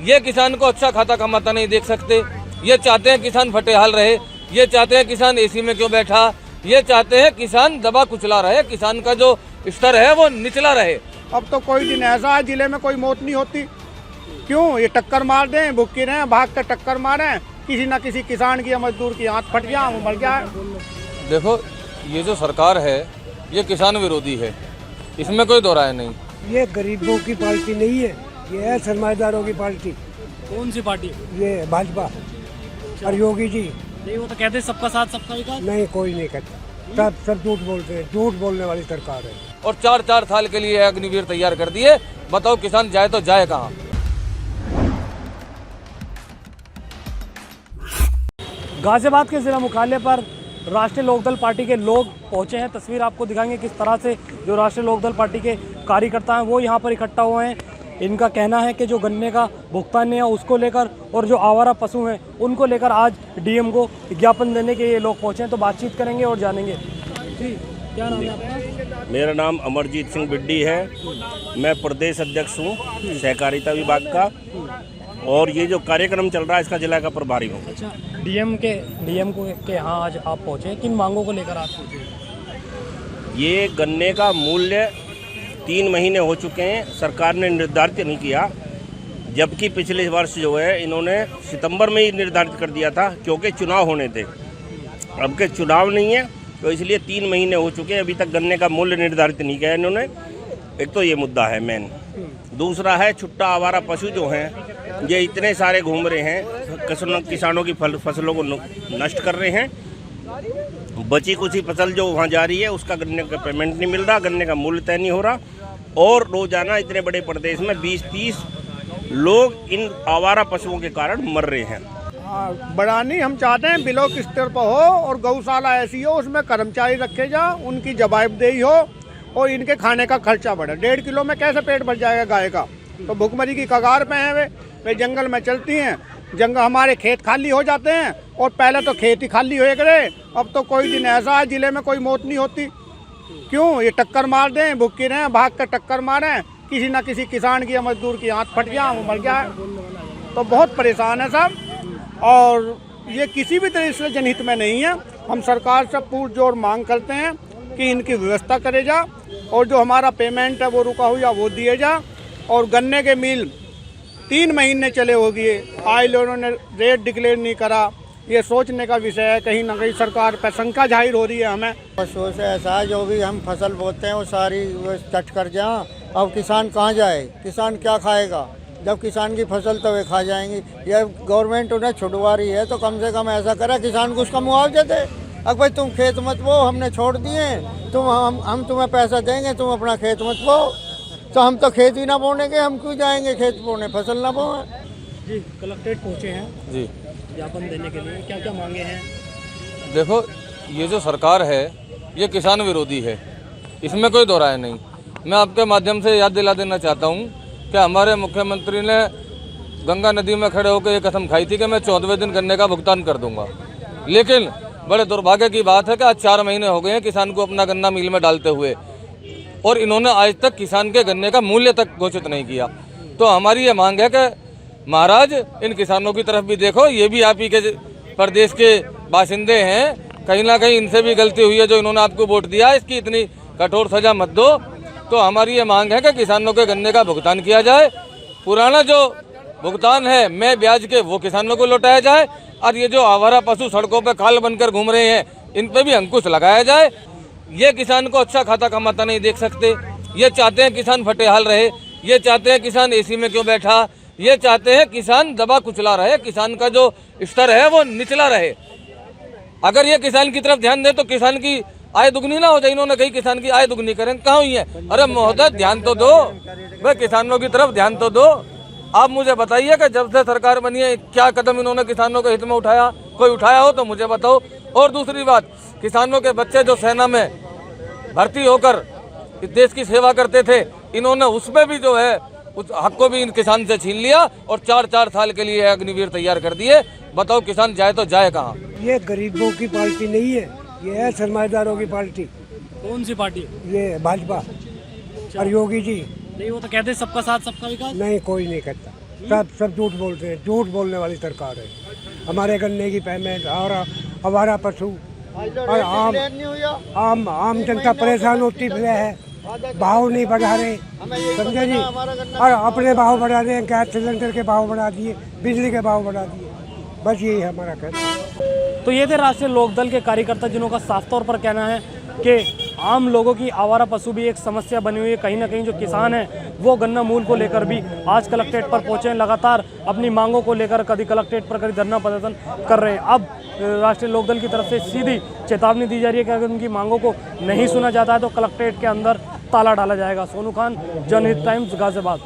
ये किसान को अच्छा खाता कमाता नहीं देख सकते। ये चाहते हैं किसान फटेहाल रहे, ये चाहते हैं किसान एसी में क्यों बैठा, ये चाहते हैं किसान दबा कुचला रहे, किसान का जो स्तर है वो निचला रहे। अब तो कोई दिन ऐसा है जिले में कोई मौत नहीं होती। क्यों? ये टक्कर मार दें, भुक्की रहे, भाग कर टक्कर मारें, किसी न किसी किसान की या मजदूर की हाथ फट गया, वो मर गया। देखो, ये जो सरकार है ये किसान विरोधी है, इसमें कोई दो राय नहीं। ये गरीबों की पार्टी नहीं है, ये है सरमाएदारों की पार्टी। कौन सी पार्टी? ये भाजपा और योगी जी। नहीं, वो तो कहते हैं सबका साथ सबका विकास। नहीं, कोई नहीं कहता, सब झूठ बोलते हैं, झूठ बोलने वाली सरकार है। और 4-4 साल के लिए अग्निवीर तैयार कर दिए। बताओ किसान जाए तो जाए कहाँ? गाजियाबाद के जिला मुख्यालय पर राष्ट्रीय लोकदल पार्टी के लोग पहुंचे हैं। तस्वीर आपको दिखाएंगे किस तरह से जो राष्ट्रीय लोकदल पार्टी के कार्यकर्ता हैं वो यहां पर इकट्ठा हुए हैं। इनका कहना है कि जो गन्ने का भुगतान नहीं है उसको लेकर और जो आवारा पशु हैं उनको लेकर आज डीएम को ज्ञापन देने के लिए लोग पहुंचे हैं। तो बातचीत करेंगे और जानेंगे। जी, क्या नाम है आपका? मेरा नाम अमरजीत सिंह बिड्डी है। मैं प्रदेश अध्यक्ष हूँ सहकारिता विभाग का, और ये जो कार्यक्रम चल रहा है इसका जिला का प्रभारी हूँ। अच्छा, डीएम के यहाँ आज आप पहुँचे, किन मांगों को लेकर आप पहुँचे? ये गन्ने का मूल्य 3 महीने हो चुके हैं, सरकार ने निर्धारित नहीं किया, जबकि पिछले वर्ष जो है इन्होंने सितंबर में ही निर्धारित कर दिया था, क्योंकि चुनाव होने थे। अब के चुनाव नहीं है तो इसलिए 3 महीने हो चुके हैं, अभी तक गन्ने का मूल्य निर्धारित नहीं किया इन्होंने। एक तो ये मुद्दा है मेन। दूसरा है छुट्टा आवारा पशु जो हैं ये इतने सारे घूम रहे हैं, किसानों की फसलों को नष्ट कर रहे हैं। बची कुछ ही फसल जो वहाँ जा रही है उसका गन्ने का पेमेंट नहीं मिल रहा, गन्ने का मूल्य तय नहीं हो रहा, और रोजाना इतने बड़े प्रदेश में 20-30 लोग इन आवारा पशुओं के कारण मर रहे हैं। बढ़ानी हम चाहते हैं बिलो किस स्तर पर हो, और गौशाला ऐसी हो उसमें कर्मचारी रखे जा, उनकी जवाबदेही हो, और इनके खाने का खर्चा बढ़े। 1.5 किलो में कैसे पेट भर जाएगा गाय का? तो भुखमरी की कगार पे हैं वे जंगल में चलती हैं, जंगल हमारे खेत खाली हो जाते हैं, और पहले तो खेत ही खाली होए करे। अब तो कोई दिन ऐसा है जिले में कोई मौत नहीं होती। क्यों? ये टक्कर मार दें, भुक्की रहे, भाग कर टक्कर मारें, किसी न किसी किसान की या मजदूर की हाथ फट गया, वो मर गया। तो बहुत परेशान है साहब, और ये किसी भी तरह से जनहित में नहीं है। हम सरकार से पुरजोर मांग करते हैं कि इनकी व्यवस्था करे जा, और जो हमारा पेमेंट है वो रुका हुआ वो दिए जा, और गन्ने के मिल 3 महीने चले हो गए, आज लोगों ने रेट डिक्लेयर नहीं करा। ये सोचने का विषय है, कहीं ना कहीं सरकार पर शंका जाहिर हो रही है हमें। पशुओं से ऐसा है जो भी हम फसल बोते हैं वो सारी कट कर जाए। अब किसान कहाँ जाए? किसान क्या खाएगा? जब किसान की फसल तो वे खा जाएंगी। यह गवर्नमेंट उन्हें छुड़वा रही है तो कम से कम ऐसा करे किसान को उसका मुआवजा दे। अब भाई तुम खेत मत बो, हमने छोड़ दिए, हम तुम्हें पैसा देंगे, तुम अपना खेत मत बो। तो हम तो खेत ही ना बोने के, हम क्यों जाएंगे खेत बोने, फसल ना बोए। जी, कलेक्ट्रेट पहुँचे हैं जी ज्ञापन देने के लिए, क्या क्या मांगे हैं? देखो, ये जो सरकार है ये किसान विरोधी है, इसमें कोई दो राय नहीं। मैं आपके माध्यम से याद दिला देना चाहता हूँ कि हमारे मुख्यमंत्री ने गंगा नदी में खड़े होकर ये कसम खाई थी कि मैं 14वें दिन गन्ने का भुगतान कर दूंगा। लेकिन बड़े दुर्भाग्य की बात है कि आज 4 महीने हो गए हैं किसान को अपना गन्ना मिल में डालते हुए, और इन्होंने आज तक किसान के गन्ने का मूल्य तक घोषित नहीं किया। तो हमारी ये मांग है कि महाराज इन किसानों की तरफ भी देखो, ये भी आप ही के प्रदेश के बाशिंदे हैं, कहीं ना कहीं इनसे भी गलती हुई है जो इन्होंने आपको वोट दिया, इसकी इतनी कठोर सजा मत दो। तो हमारी ये मांग है कि किसानों के गन्ने का भुगतान किया जाए, पुराना जो भुगतान है मैं ब्याज के वो किसानों को लौटाया जाए, और ये जो आवारा पशु सड़कों पर खाल बनकर घूम रहे हैं इन पे भी अंकुश लगाया जाए। ये किसान को अच्छा खाता कमाता नहीं देख सकते, ये चाहते हैं किसान फटेहाल रहे, ये चाहते हैं किसान एसी में क्यों बैठा, ये चाहते हैं किसान दबा कुचला रहे, किसान का जो स्तर है वो निचला रहे। अगर ये किसान की तरफ ध्यान दे तो किसान की आय दुगनी ना हो जाए। इन्होंने कही किसान की आय दुगनी करें, कहाँ हुई है? अरे महोदय ध्यान तो दो, भाई किसानों की तरफ ध्यान तो दो। आप मुझे बताइए कि जब से सरकार बनी है क्या कदम इन्होंने किसानों के हित में उठाया? कोई उठाया हो तो मुझे बताओ। और दूसरी बात, किसानों के बच्चे जो सेना में भर्ती होकर इस देश की सेवा करते थे, इन्होंने उसमें भी जो है उस हक को भी इन किसान से छीन लिया, और 4-4 साल के लिए अग्निवीर तैयार कर दिए। बताओ किसान जाए तो जाए कहाँ? ये गरीबों की पार्टी नहीं है, ये है सरमाएदारों की पार्टी। कौन सी पार्टी? ये भाजपा और योगी जी। नहीं, वो तो कहते हैं सबका साथ सबका विकास। नहीं, कोई नहीं कहता, सब झूठ बोलते हैं, झूठ बोलने वाली सरकार है। हमारे गन्ने की पेमेंट और हमारा पशु और आम जनता परेशान होती है, भाव नहीं बढ़ा रहे, समझे जी। और अपने भाव बढ़ा रहे हैं, गैस सिलेंडर के भाव बढ़ा दिए, बिजली के भाव बढ़ा दिए, बस यही है हमारा कहना। तो ये थे राष्ट्रीय लोकदल के कार्यकर्ता जिन्हों का साफ तौर पर कहना है कि आम लोगों की आवारा पशु भी एक समस्या बनी हुई है। कहीं ना कहीं जो किसान हैं वो गन्ना मूल्य को लेकर भी आज कलेक्ट्रेट पर पहुंचे हैं, लगातार अपनी मांगों को लेकर कभी कलेक्ट्रेट पर कभी धरना प्रदर्शन कर रहे हैं। अब राष्ट्रीय लोकदल की तरफ से सीधी चेतावनी दी जा रही है कि अगर उनकी मांगों को नहीं सुना जाता है तो कलेक्ट्रेट के अंदर ताला डाला जाएगा। सोनू खान, जनहित टाइम्स, गाजियाबाद।